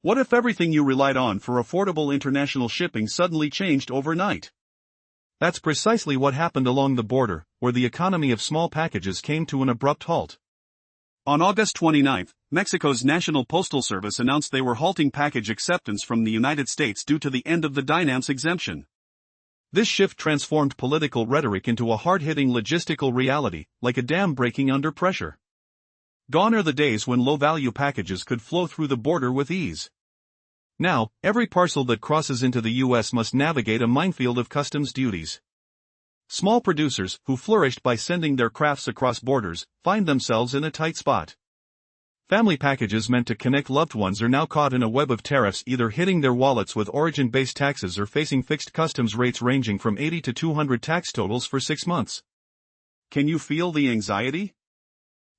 What if everything you relied on for affordable international shipping suddenly changed overnight? That's precisely what happened along the border, where the economy of small packages came to an abrupt halt. On August 29, Mexico's National Postal Service announced they were halting package acceptance from the United States due to the end of the Dynams exemption. This shift transformed political rhetoric into a hard-hitting logistical reality, like a dam breaking under pressure. Gone are the days when low-value packages could flow through the border with ease. Now, every parcel that crosses into the U.S. must navigate a minefield of customs duties. Small producers, who flourished by sending their crafts across borders, find themselves in a tight spot. Family packages meant to connect loved ones are now caught in a web of tariffs, either hitting their wallets with origin-based taxes or facing fixed customs rates ranging from 80 to 200 tax totals for 6 months. Can you feel the anxiety?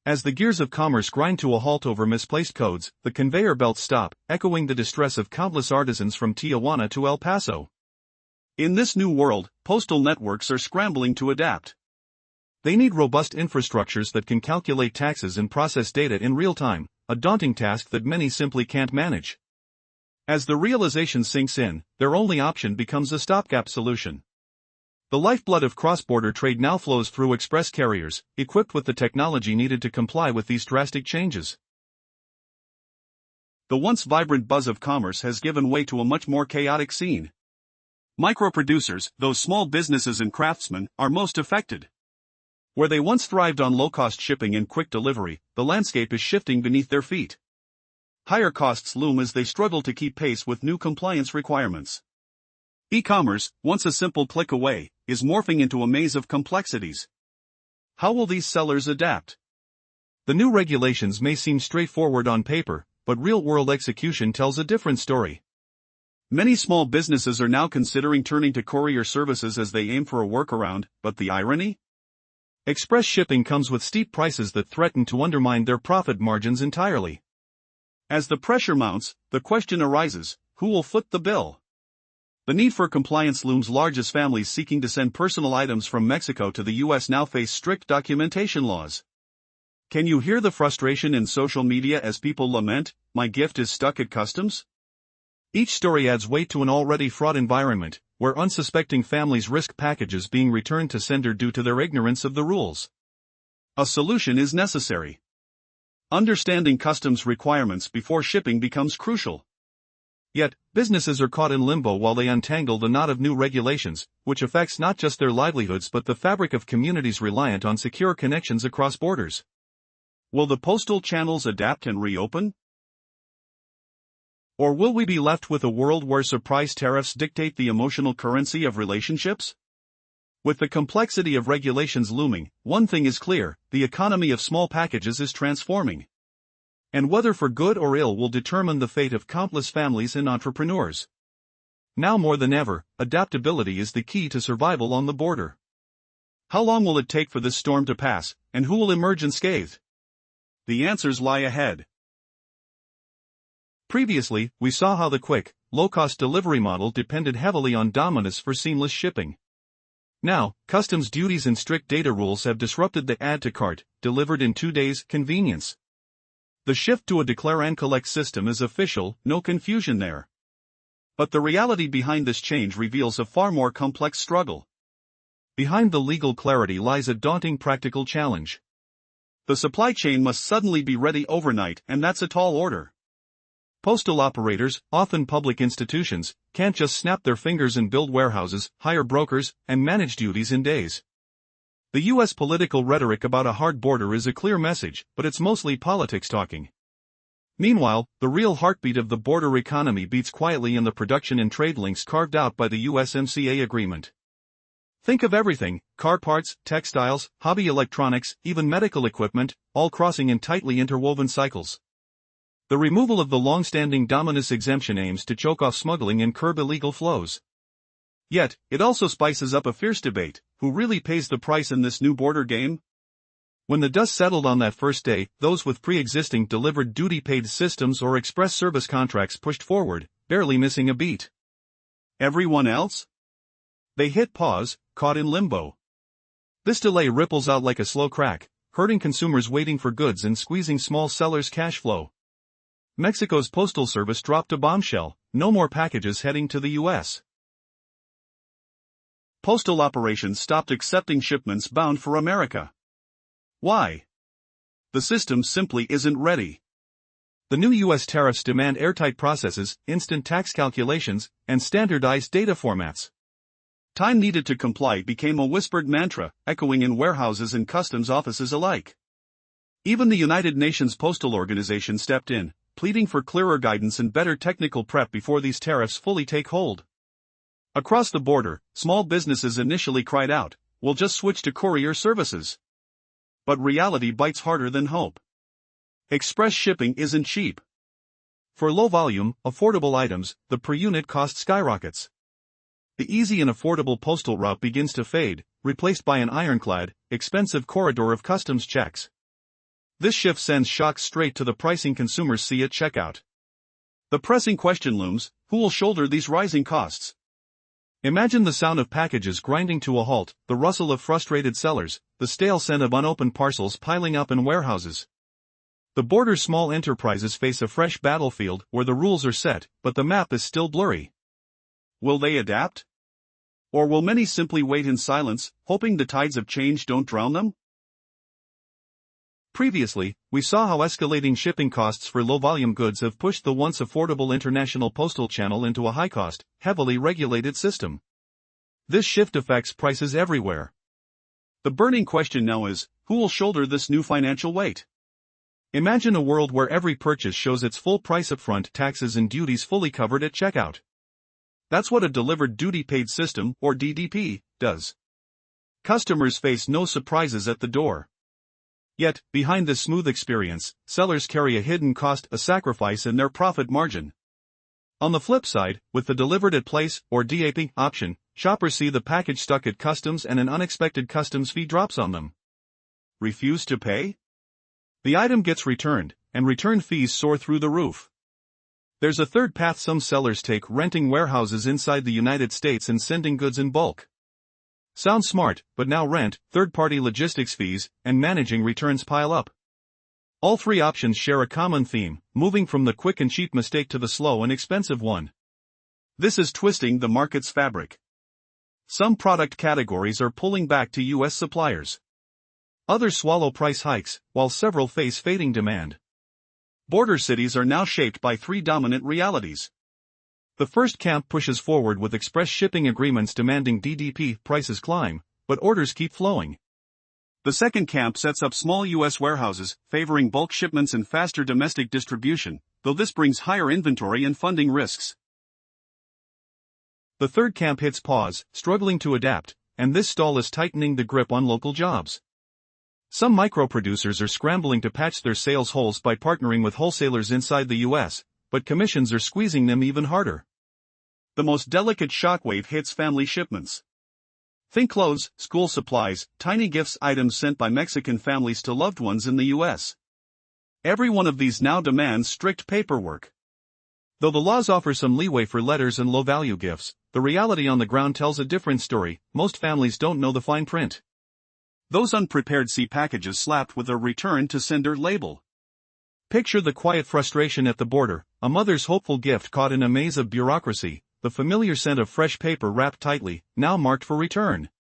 As the gears of commerce grind to a halt over misplaced codes, the conveyor belts stop, echoing the distress of countless artisans from Tijuana to El Paso. In this new world, postal networks are scrambling to adapt. They need robust infrastructures that can calculate taxes and process data in real time, a daunting task that many simply can't manage. As the realization sinks in, their only option becomes a stopgap solution. The lifeblood of cross-border trade now flows through express carriers, equipped with the technology needed to comply with these drastic changes. The once vibrant buzz of commerce has given way to a much more chaotic scene. Micro-producers, those small businesses and craftsmen, are most affected. Where they once thrived on low-cost shipping and quick delivery, the landscape is shifting beneath their feet. Higher costs loom as they struggle to keep pace with new compliance requirements. E-commerce, once a simple click away, is morphing into a maze of complexities. How will these sellers adapt? The new regulations may seem straightforward on paper, but real-world execution tells a different story. Many small businesses are now considering turning to courier services as they aim for a workaround, but the irony? Express shipping comes with steep prices that threaten to undermine their profit margins entirely. As the pressure mounts, the question arises, who will foot the bill? The need for compliance looms large as families seeking to send personal items from Mexico to the U.S. now face strict documentation laws. Can you hear the frustration in social media as people lament, "My gift is stuck at customs"? Each story adds weight to an already fraught environment, where unsuspecting families risk packages being returned to sender due to their ignorance of the rules. A solution is necessary. Understanding customs requirements before shipping becomes crucial. Yet, businesses are caught in limbo while they untangle the knot of new regulations, which affects not just their livelihoods but the fabric of communities reliant on secure connections across borders. Will the postal channels adapt and reopen? Or will we be left with a world where surprise tariffs dictate the emotional currency of relationships? With the complexity of regulations looming, one thing is clear: the economy of small packages is transforming. And whether for good or ill will determine the fate of countless families and entrepreneurs. Now more than ever, adaptability is the key to survival on the border. How long will it take for this storm to pass, and who will emerge unscathed? The answers lie ahead. Previously, we saw how the quick, low-cost delivery model depended heavily on Dominus for seamless shipping. Now, customs duties and strict data rules have disrupted the add-to-cart, delivered in 2 days convenience. The shift to a declare and collect system is official, no confusion there. But the reality behind this change reveals a far more complex struggle. Behind the legal clarity lies a daunting practical challenge. The supply chain must suddenly be ready overnight, and that's a tall order. Postal operators, often public institutions, can't just snap their fingers and build warehouses, hire brokers, and manage duties in days. The U.S. political rhetoric about a hard border is a clear message, but it's mostly politics talking. Meanwhile, the real heartbeat of the border economy beats quietly in the production and trade links carved out by the USMCA agreement. Think of everything: car parts, textiles, hobby electronics, even medical equipment, all crossing in tightly interwoven cycles. The removal of the long-standing Dominus exemption aims to choke off smuggling and curb illegal flows. Yet, it also spices up a fierce debate: who really pays the price in this new border game? When the dust settled on that first day, those with pre-existing delivered duty-paid systems or express service contracts pushed forward, barely missing a beat. Everyone else? They hit pause, caught in limbo. This delay ripples out like a slow crack, hurting consumers waiting for goods and squeezing small sellers' cash flow. Mexico's postal service dropped a bombshell: no more packages heading to the US. Postal operations stopped accepting shipments bound for America. Why? The system simply isn't ready. The new US tariffs demand airtight processes, instant tax calculations, and standardized data formats. Time needed to comply became a whispered mantra, echoing in warehouses and customs offices alike. Even the United Nations Postal Organization stepped in, pleading for clearer guidance and better technical prep before these tariffs fully take hold. Across the border, small businesses initially cried out, "We'll just switch to courier services." But reality bites harder than hope. Express shipping isn't cheap. For low-volume, affordable items, the per-unit cost skyrockets. The easy and affordable postal route begins to fade, replaced by an ironclad, expensive corridor of customs checks. This shift sends shocks straight to the pricing consumers see at checkout. The pressing question looms: who will shoulder these rising costs? Imagine the sound of packages grinding to a halt, the rustle of frustrated sellers, the stale scent of unopened parcels piling up in warehouses. The border's small enterprises face a fresh battlefield where the rules are set, but the map is still blurry. Will they adapt? Or will many simply wait in silence, hoping the tides of change don't drown them? Previously, we saw how escalating shipping costs for low-volume goods have pushed the once affordable international postal channel into a high-cost, heavily regulated system. This shift affects prices everywhere. The burning question now is, who will shoulder this new financial weight? Imagine a world where every purchase shows its full price upfront, taxes and duties fully covered at checkout. That's what a delivered duty-paid system, or DDP, does. Customers face no surprises at the door. Yet, behind this smooth experience, sellers carry a hidden cost, a sacrifice in their profit margin. On the flip side, with the delivered at place, or DAP, option, shoppers see the package stuck at customs and an unexpected customs fee drops on them. Refuse to pay? The item gets returned, and return fees soar through the roof. There's a third path some sellers take: renting warehouses inside the United States and sending goods in bulk. Sounds smart, but now rent, third-party logistics fees, and managing returns pile up. All three options share a common theme: moving from the quick and cheap mistake to the slow and expensive one. This is twisting the market's fabric. Some product categories are pulling back to U.S. suppliers. Others swallow price hikes, while several face fading demand. Border cities are now shaped by three dominant realities. The first camp pushes forward with express shipping agreements demanding DDP, prices climb, but orders keep flowing. The second camp sets up small U.S. warehouses, favoring bulk shipments and faster domestic distribution, though this brings higher inventory and funding risks. The third camp hits pause, struggling to adapt, and this stall is tightening the grip on local jobs. Some micro-producers are scrambling to patch their sales holes by partnering with wholesalers inside the U.S., but commissions are squeezing them even harder. The most delicate shockwave hits family shipments. Think clothes, school supplies, tiny gifts, items sent by Mexican families to loved ones in the U.S. Every one of these now demands strict paperwork. Though the laws offer some leeway for letters and low-value gifts, the reality on the ground tells a different story. Most families don't know the fine print. Those unprepared see packages slapped with a return to sender label. Picture the quiet frustration at the border, a mother's hopeful gift caught in a maze of bureaucracy, the familiar scent of fresh paper wrapped tightly, now marked for return.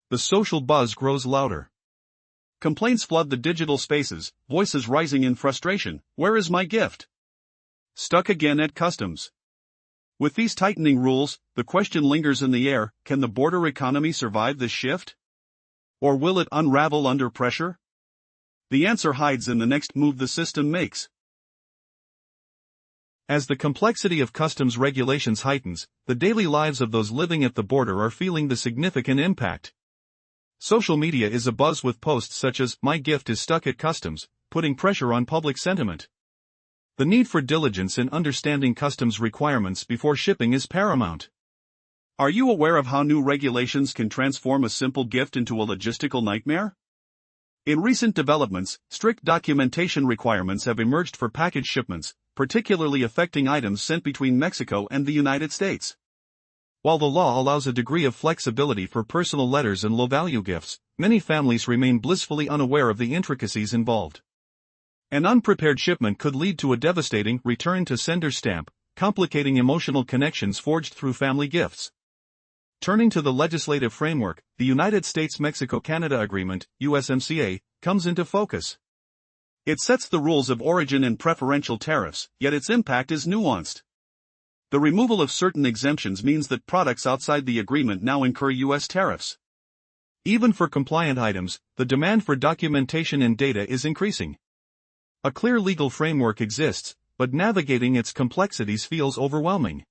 The social buzz grows louder. Complaints flood the digital spaces, voices rising in frustration: where is my gift? Stuck again at customs. With these tightening rules, the question lingers in the air: can the border economy survive this shift? Or will it unravel under pressure? The answer hides in the next move the system makes. As the complexity of customs regulations heightens, the daily lives of those living at the border are feeling the significant impact. Social media is abuzz with posts such as, "My gift is stuck at customs," putting pressure on public sentiment. The need for diligence in understanding customs requirements before shipping is paramount. Are you aware of how new regulations can transform a simple gift into a logistical nightmare? In recent developments, strict documentation requirements have emerged for package shipments, particularly affecting items sent between Mexico and the United States. While the law allows a degree of flexibility for personal letters and low-value gifts, many families remain blissfully unaware of the intricacies involved. An unprepared shipment could lead to a devastating return to sender stamp, complicating emotional connections forged through family gifts. Turning to the legislative framework, the United States-Mexico-Canada Agreement, USMCA, comes into focus. It sets the rules of origin and preferential tariffs, yet its impact is nuanced. The removal of certain exemptions means that products outside the agreement now incur U.S. tariffs. Even for compliant items, the demand for documentation and data is increasing. A clear legal framework exists, but navigating its complexities feels overwhelming.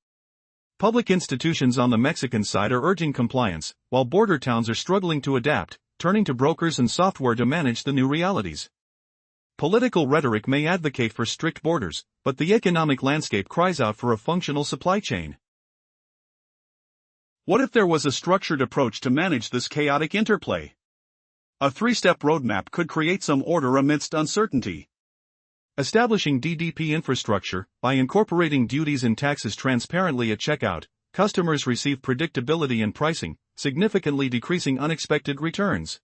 Public institutions on the Mexican side are urging compliance, while border towns are struggling to adapt, turning to brokers and software to manage the new realities. Political rhetoric may advocate for strict borders, but the economic landscape cries out for a functional supply chain. What if there was a structured approach to manage this chaotic interplay? A three-step roadmap could create some order amidst uncertainty. Establishing DDP infrastructure. By incorporating duties and taxes transparently at checkout, customers receive predictability in pricing, significantly decreasing unexpected returns.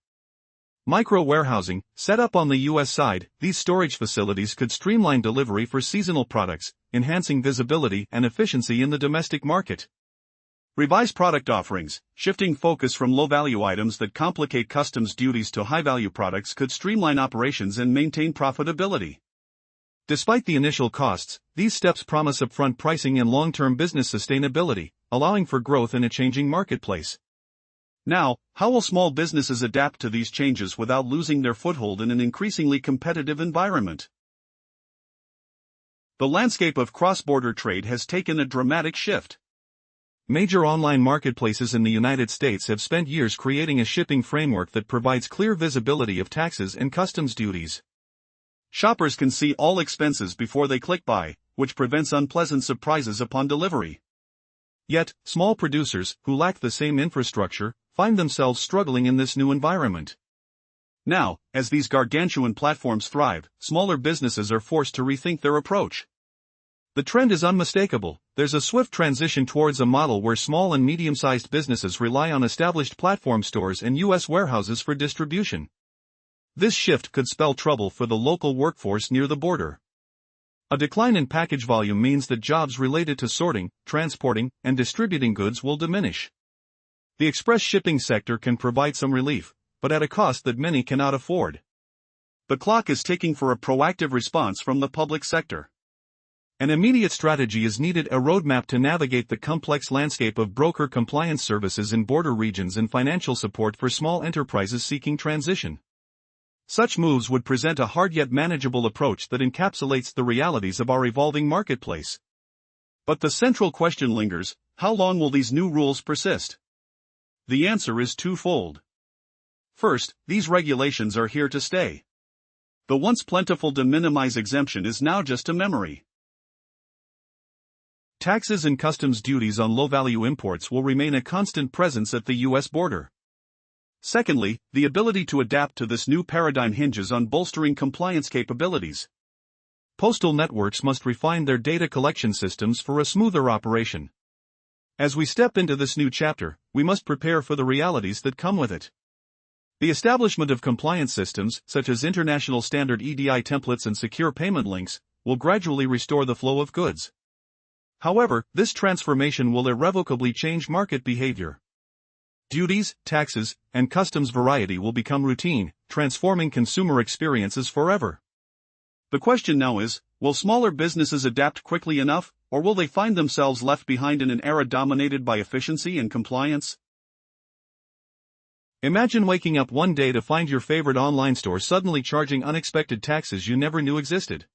Micro-warehousing. Set up on the U.S. side, these storage facilities could streamline delivery for seasonal products, enhancing visibility and efficiency in the domestic market. Revise product offerings. Shifting focus from low-value items that complicate customs duties to high-value products could streamline operations and maintain profitability. Despite the initial costs, these steps promise upfront pricing and long-term business sustainability, allowing for growth in a changing marketplace. Now, how will small businesses adapt to these changes without losing their foothold in an increasingly competitive environment? The landscape of cross-border trade has taken a dramatic shift. Major online marketplaces in the United States have spent years creating a shipping framework that provides clear visibility of taxes and customs duties. Shoppers can see all expenses before they click buy, which prevents unpleasant surprises upon delivery. Yet, small producers, who lack the same infrastructure, find themselves struggling in this new environment. Now, as these gargantuan platforms thrive, smaller businesses are forced to rethink their approach. The trend is unmistakable. There's a swift transition towards a model where small and medium-sized businesses rely on established platform stores and U.S. warehouses for distribution. This shift could spell trouble for the local workforce near the border. A decline in package volume means that jobs related to sorting, transporting, and distributing goods will diminish. The express shipping sector can provide some relief, but at a cost that many cannot afford. The clock is ticking for a proactive response from the public sector. An immediate strategy is needed: a roadmap to navigate the complex landscape of broker compliance services in border regions and financial support for small enterprises seeking transition. Such moves would present a hard yet manageable approach that encapsulates the realities of our evolving marketplace. But the central question lingers: how long will these new rules persist? The answer is twofold. First, these regulations are here to stay. The once plentiful de minimis exemption is now just a memory. Taxes and customs duties on low-value imports will remain a constant presence at the U.S. border. Secondly, the ability to adapt to this new paradigm hinges on bolstering compliance capabilities. Postal networks must refine their data collection systems for a smoother operation. As we step into this new chapter, we must prepare for the realities that come with it. The establishment of compliance systems, such as international standard EDI templates and secure payment links, will gradually restore the flow of goods. However, this transformation will irrevocably change market behavior. Duties, taxes, and customs variety will become routine, transforming consumer experiences forever. The question now is, will smaller businesses adapt quickly enough, or will they find themselves left behind in an era dominated by efficiency and compliance? Imagine waking up one day to find your favorite online store suddenly charging unexpected taxes you never knew existed.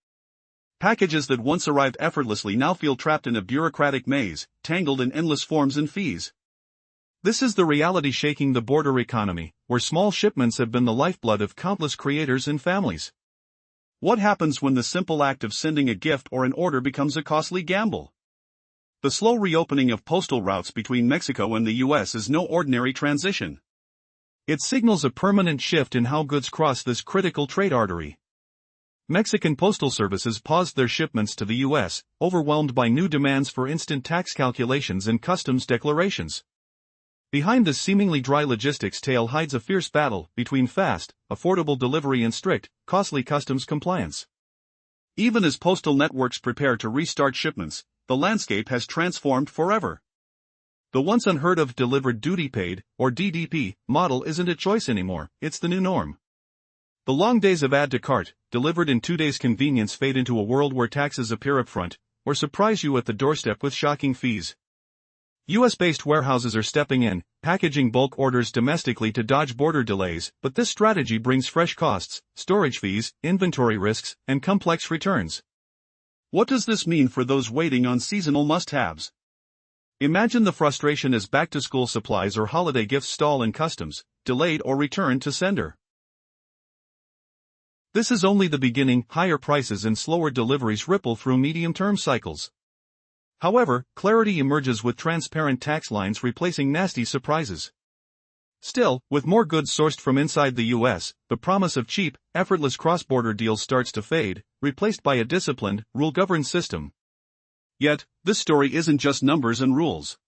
Packages that once arrived effortlessly now feel trapped in a bureaucratic maze, tangled in endless forms and fees. This is the reality shaking the border economy, where small shipments have been the lifeblood of countless creators and families. What happens when the simple act of sending a gift or an order becomes a costly gamble? The slow reopening of postal routes between Mexico and the U.S. is no ordinary transition. It signals a permanent shift in how goods cross this critical trade artery. Mexican postal services paused their shipments to the U.S., overwhelmed by new demands for instant tax calculations and customs declarations. Behind this seemingly dry logistics tale hides a fierce battle between fast, affordable delivery and strict, costly customs compliance. Even as postal networks prepare to restart shipments, the landscape has transformed forever. The once unheard of delivered duty paid, or DDP, model isn't a choice anymore, it's the new norm. The long days of add to cart, delivered in 2 days convenience fade into a world where taxes appear up front, or surprise you at the doorstep with shocking fees. US-based warehouses are stepping in, packaging bulk orders domestically to dodge border delays, but this strategy brings fresh costs, storage fees, inventory risks, and complex returns. What does this mean for those waiting on seasonal must-haves? Imagine the frustration as back-to-school supplies or holiday gifts stall in customs, delayed or returned to sender. This is only the beginning. Higher prices and slower deliveries ripple through medium-term cycles. However, clarity emerges with transparent tax lines replacing nasty surprises. Still, with more goods sourced from inside the US, the promise of cheap, effortless cross-border deals starts to fade, replaced by a disciplined, rule-governed system. Yet, this story isn't just numbers and rules.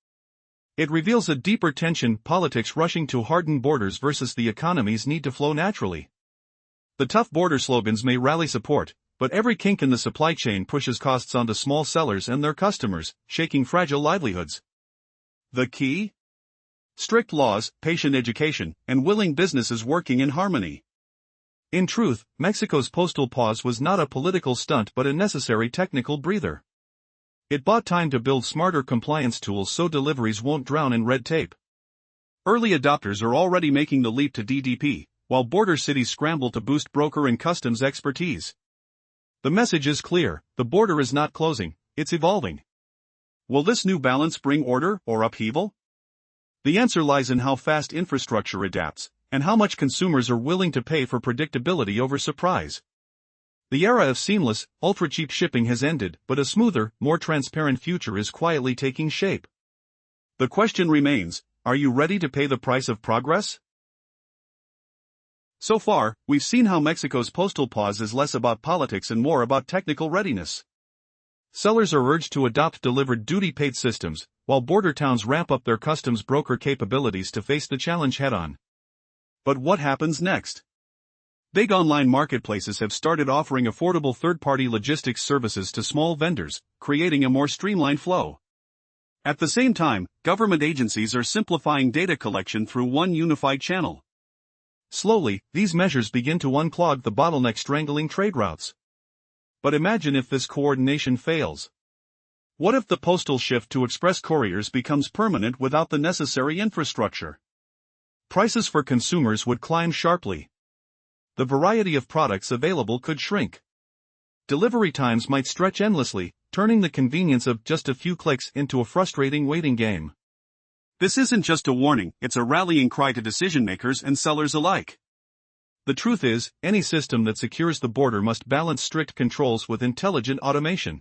It reveals a deeper tension: politics rushing to harden borders versus the economy's need to flow naturally. The tough border slogans may rally support, but every kink in the supply chain pushes costs onto small sellers and their customers, shaking fragile livelihoods. The key? Strict laws, patient education, and willing businesses working in harmony. In truth, Mexico's postal pause was not a political stunt but a necessary technical breather. It bought time to build smarter compliance tools so deliveries won't drown in red tape. Early adopters are already making the leap to DDP, while border cities scramble to boost broker and customs expertise. The message is clear: the border is not closing, it's evolving. Will this new balance bring order or upheaval? The answer lies in how fast infrastructure adapts, and how much consumers are willing to pay for predictability over surprise. The era of seamless, ultra-cheap shipping has ended, but a smoother, more transparent future is quietly taking shape. The question remains: are you ready to pay the price of progress? So far, we've seen how Mexico's postal pause is less about politics and more about technical readiness. Sellers are urged to adopt delivered duty-paid systems, while border towns ramp up their customs broker capabilities to face the challenge head-on. But what happens next? Big online marketplaces have started offering affordable third-party logistics services to small vendors, creating a more streamlined flow. At the same time, government agencies are simplifying data collection through one unified channel. Slowly, these measures begin to unclog the bottleneck strangling trade routes. But imagine if this coordination fails. What if the postal shift to express couriers becomes permanent without the necessary infrastructure? Prices for consumers would climb sharply. The variety of products available could shrink. Delivery times might stretch endlessly, turning the convenience of just a few clicks into a frustrating waiting game. This isn't just a warning, it's a rallying cry to decision-makers and sellers alike. The truth is, any system that secures the border must balance strict controls with intelligent automation.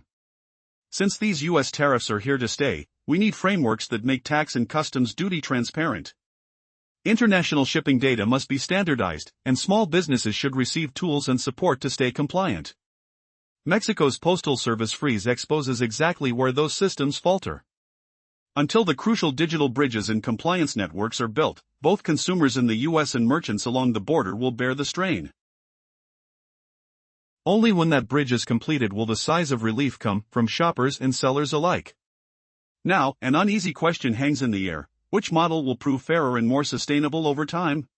Since these US tariffs are here to stay, we need frameworks that make tax and customs duty transparent. International shipping data must be standardized, and small businesses should receive tools and support to stay compliant. Mexico's Postal Service freeze exposes exactly where those systems falter. Until the crucial digital bridges and compliance networks are built, both consumers in the US and merchants along the border will bear the strain. Only when that bridge is completed will the sighs of relief come from shoppers and sellers alike. Now, an uneasy question hangs in the air: which model will prove fairer and more sustainable over time?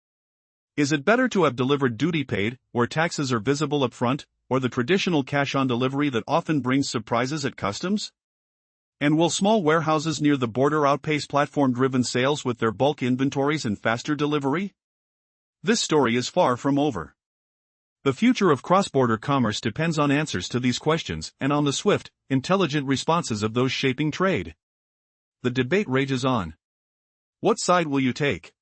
Is it better to have delivered duty paid, where taxes are visible up front, or the traditional cash-on delivery that often brings surprises at customs? And will small warehouses near the border outpace platform-driven sales with their bulk inventories and faster delivery? This story is far from over. The future of cross-border commerce depends on answers to these questions and on the swift, intelligent responses of those shaping trade. The debate rages on. What side will you take?